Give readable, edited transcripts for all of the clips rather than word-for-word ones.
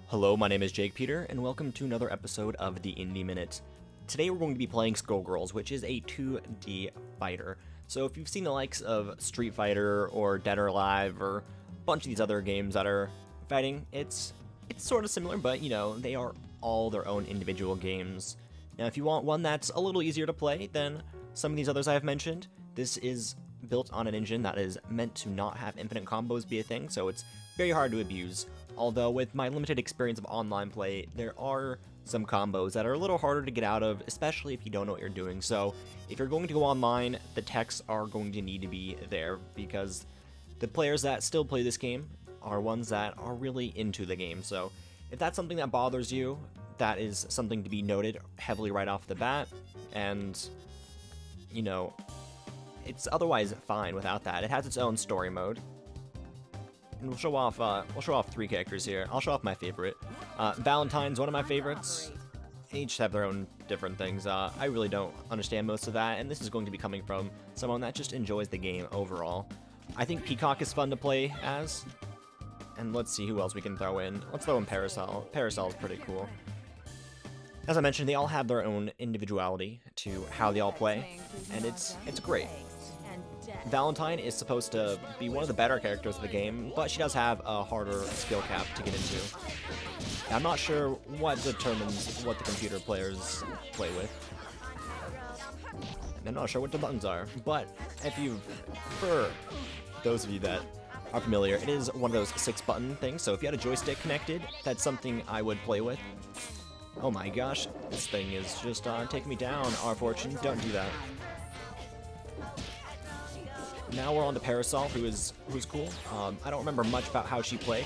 Hello, my name is jakepeter, and welcome to another episode of the Indie Minute. Today we're going to be playing Skullgirls, which is a 2D fighter. So if you've seen the likes of Street Fighter or Dead or Alive or a bunch of these other games that are fighting, it's sort of similar, but you know, they are all their own individual games. Now if you want one that's a little easier to play than some of these others I have mentioned, this is built on an engine that is meant to not have infinite combos be a thing, so it's very hard to abuse. Although with my limited experience of online play, there are some combos that are a little harder to get out of, especially if you don't know what you're doing. So if you're going to go online, the techs are going to need to be there, because the players that still play this game are ones that are really into the game. So if that's something that bothers you, that is something to be noted heavily right off the bat, and you know, it's otherwise fine without that. It has its own story mode. And we'll show off three characters here. I'll show off my favorite. Valentine's one of my favorites. They each have their own different things. I really don't understand most of that, and this is going to be coming from someone that just enjoys the game overall. I think Peacock is fun to play as. And let's see who else we can throw in. Let's throw in Parasol. Parasol is pretty cool. As I mentioned, they all have their own individuality to how they all play, and it's great. Valentine is supposed to be one of the better characters of the game, but she does have a harder skill cap to get into. I'm not sure what determines what the computer players play with. I'm not sure what the buttons are, but for those of you that are familiar, it is one of those 6-button things, so if you had a joystick connected, that's something I would play with. Oh my gosh, this thing is just taking me down, our fortune. Don't do that. Now we're on to Parasol, who's cool. I don't remember much about how she played.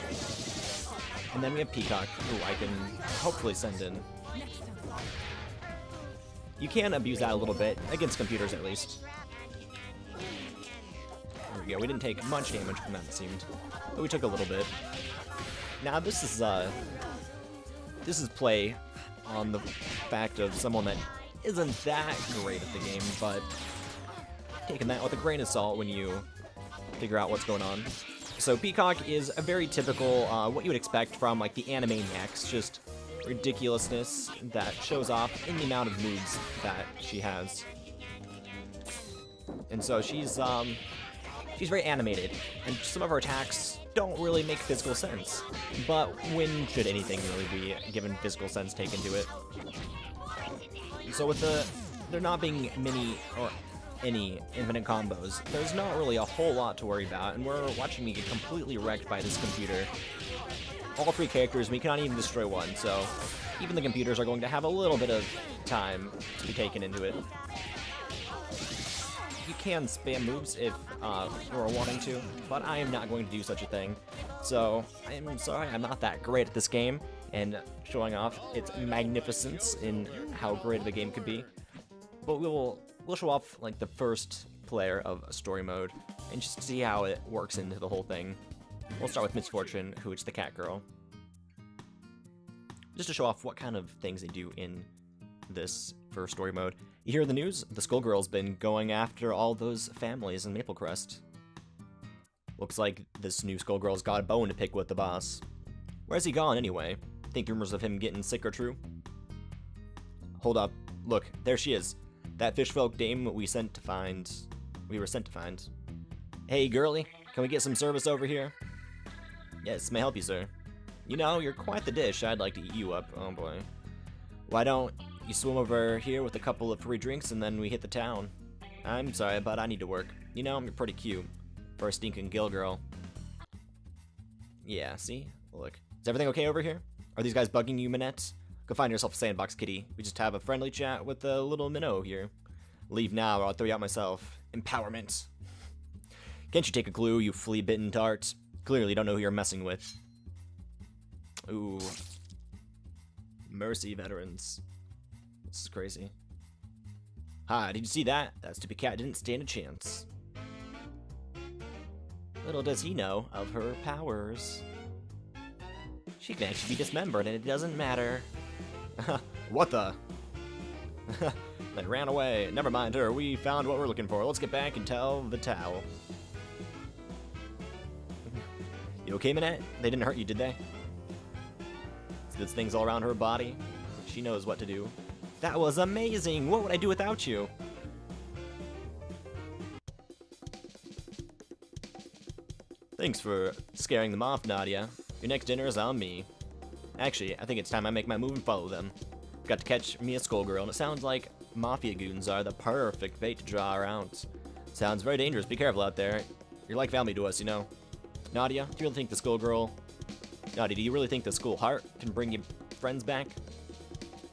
And then we have Peacock, who I can hopefully send in. You can abuse that a little bit, against computers at least. There we go, we didn't take much damage from that, it seemed. But we took a little bit. Now this is play on the fact of someone that isn't that great at the game, but taking that with a grain of salt when you figure out what's going on. So Peacock is a very typical, what you would expect from like the Animaniacs, just ridiculousness that shows off in the amount of moves that she has. And so she's very animated, and some of her attacks don't really make physical sense. But when should anything really be given physical sense taken to it? So with there not being any infinite combos, there's not really a whole lot to worry about, and we're watching me get completely wrecked by this computer. All three characters, we cannot even destroy one, so even the computers are going to have a little bit of time to be taken into it. You can spam moves if you're wanting to, but I am not going to do such a thing. So, I'm sorry, I'm not that great at this game, and showing off its magnificence in how great of a game could be. But we'll show off like the first player of story mode and just see how it works into the whole thing. We'll start with Misfortune, who is the cat girl. Just to show off what kind of things they do in this first story mode. You hear the news? The Skullgirls been going after all those families in Maple Crest. Looks like this new Skullgirl's got a bone to pick with the boss. Where's he gone anyway? Think rumors of him getting sick are true? Hold up. Look, there she is. That fishfolk dame we were sent to find. Hey, girlie, can we get some service over here? Yes, may I help you, sir? You know, you're quite the dish. I'd like to eat you up. Oh, boy. Why don't you swim over here with a couple of free drinks and then we hit the town? I'm sorry, but I need to work. You know, you're pretty cute for a stinking gill girl. Yeah, see? Look. Is everything okay over here? Are these guys bugging you, Minette? Go find yourself a sandbox, kitty. We just have a friendly chat with the little minnow here. Leave now or I'll throw you out myself. Empowerment. Can't you take a clue, you flea-bitten tart? Clearly don't know who you're messing with. Ooh. Mercy, veterans. This is crazy. Hi, did you see that? That stupid cat didn't stand a chance. Little does he know of her powers. She can actually be dismembered and it doesn't matter. What the? They ran away. Never mind her. We found what we're looking for. Let's get back and tell the towel. You okay, Minette? They didn't hurt you, did they? there's things all around her body. She knows what to do. That was amazing! What would I do without you? Thanks for scaring them off, Nadia. Your next dinner is on me. Actually, I think it's time I make my move and follow them. Got to catch me a Skullgirl, and it sounds like mafia goons are the perfect bait to draw her out. Sounds very dangerous. Be careful out there. You're like family to us, you know. Nadia, do you really think the Skullgirl... Nadia, do you really think the school heart can bring your friends back?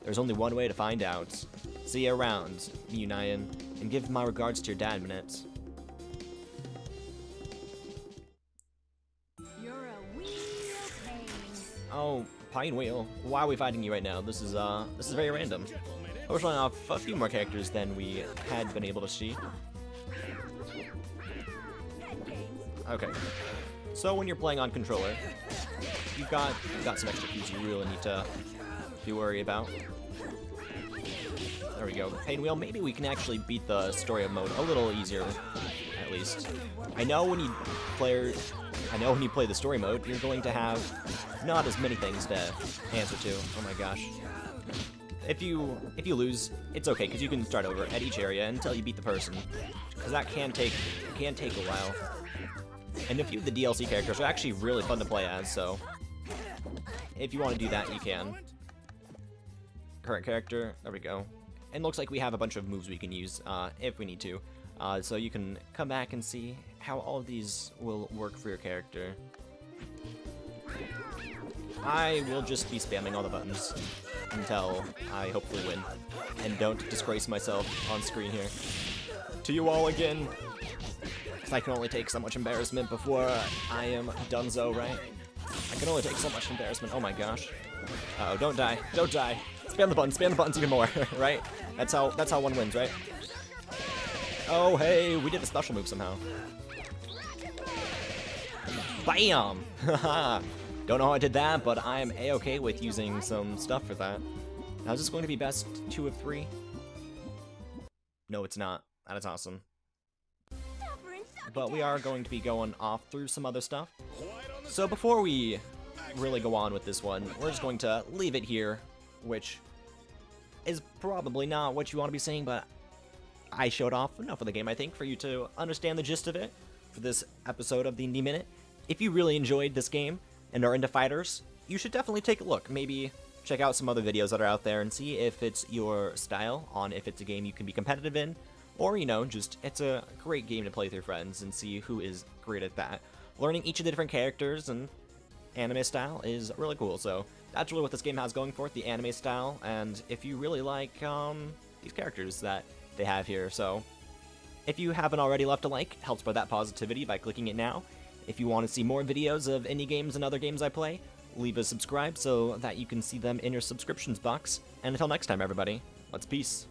There's only one way to find out. See you around, Union, and give my regards to your dad, Minute. Oh, Pine Wheel. Why are we fighting you right now? This is very random. We're showing off a few more characters than we had been able to see. Okay. So when you're playing on controller, you've got some extra keys you really need to worry about. There we go. Pain Wheel. Maybe we can actually beat the story mode a little easier, at least. I know when you play the story mode, you're going to have not as many things to answer to. Oh my gosh. If you lose, it's okay, because you can start over at each area until you beat the person, because that can take a while. And a few of the DLC characters are actually really fun to play as, so if you want to do that, you can. Current character, there we go. And looks like we have a bunch of moves we can use if we need to. So you can come back and see how all of these will work for your character. I will just be spamming all the buttons until I hopefully win, and don't disgrace myself on screen here. To you all again, because I can only take so much embarrassment before I am donezo, right? I can only take so much embarrassment. Oh my gosh. Uh-oh, don't die, don't die. Spam the buttons even more, right? That's how one wins, right? Oh hey, we did a special move somehow. Bam! Haha. Don't know how I did that, but I'm a-okay with using some stuff for that. Now, is this going to be best 2 of 3? No, it's not. That is awesome. But we are going to be going off through some other stuff. So before we really go on with this one, we're just going to leave it here, which is probably not what you want to be saying, but I showed off enough of the game, I think, for you to understand the gist of it for this episode of the Indie Minute. If you really enjoyed this game and are into fighters, you should definitely take a look. Maybe check out some other videos that are out there and see if it's your style, on if it's a game you can be competitive in, or, you know, just it's a great game to play with your friends and see who is great at that. Learning each of the different characters and anime style is really cool, so that's really what this game has going for it, the anime style, and if you really like these characters that they have here. So if you haven't already left a like, help spread that positivity by clicking it now. If you want to see more videos of indie games and other games I play, leave a subscribe so that you can see them in your subscriptions box. And until next time, everybody, let's peace.